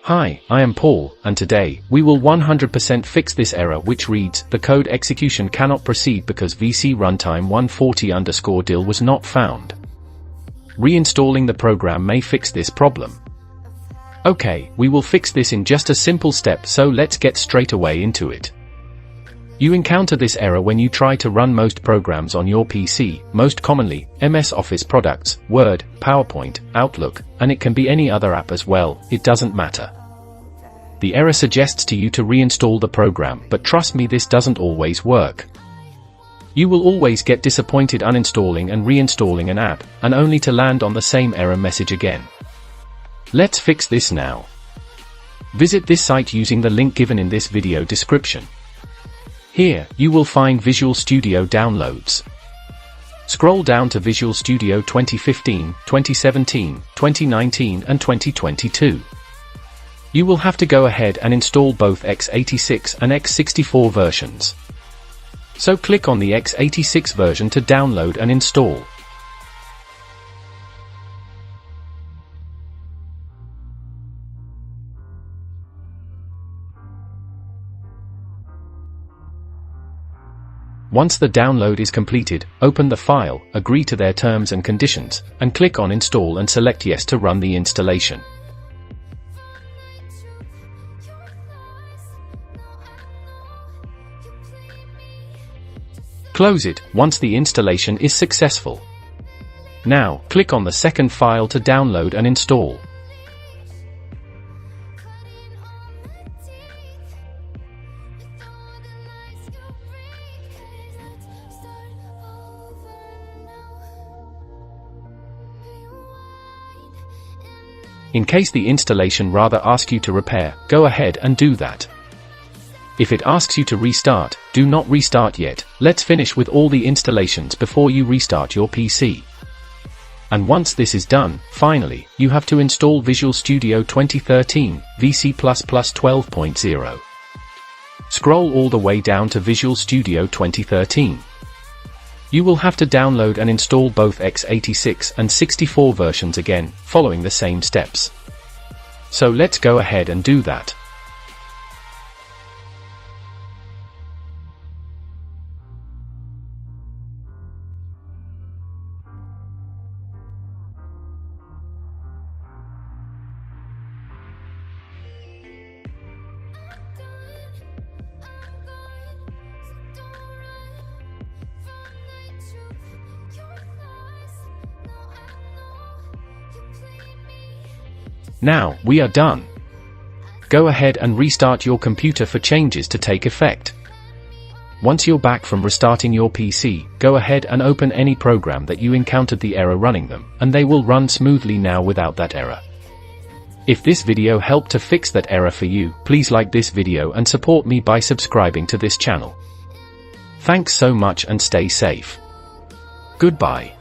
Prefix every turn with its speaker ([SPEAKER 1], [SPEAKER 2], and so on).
[SPEAKER 1] Hi, I am Paul, and today, we will 100% fix this error which reads, the code execution cannot proceed because VC RUNTIME140.dll was not found. Reinstalling the program may fix this problem. Okay, we will fix this in just a simple step, so let's get straight away into it. You encounter this error when you try to run most programs on your PC, most commonly, MS Office products, Word, PowerPoint, Outlook, and it can be any other app as well, it doesn't matter. The error suggests to you to reinstall the program, but trust me, this doesn't always work. You will always get disappointed uninstalling and reinstalling an app, and only to land on the same error message again. Let's fix this now. Visit this site using the link given in this video description. Here, you will find Visual Studio downloads. Scroll down to Visual Studio 2015, 2017, 2019 and 2022. You will have to go ahead and install both x86 and x64 versions. So click on the x86 version to download and install. Once the download is completed, open the file, agree to their terms and conditions, and click on Install and select Yes to run the installation. Close it once the installation is successful. Now, click on the second file to download and install. In case the installation rather asks you to repair, go ahead and do that. If it asks you to restart, do not restart yet, let's finish with all the installations before you restart your PC. And once this is done, finally, you have to install Visual Studio 2013, VC++ 12.0. Scroll all the way down to Visual Studio 2013. You will have to download and install both x86 and 64 versions again, following the same steps. So let's go ahead and do that. Now, we are done. Go ahead and restart your computer for changes to take effect. Once you're back from restarting your PC, go ahead and open any program that you encountered the error running them, and they will run smoothly now without that error. If this video helped to fix that error for you, please like this video and support me by subscribing to this channel. Thanks so much and stay safe. Goodbye.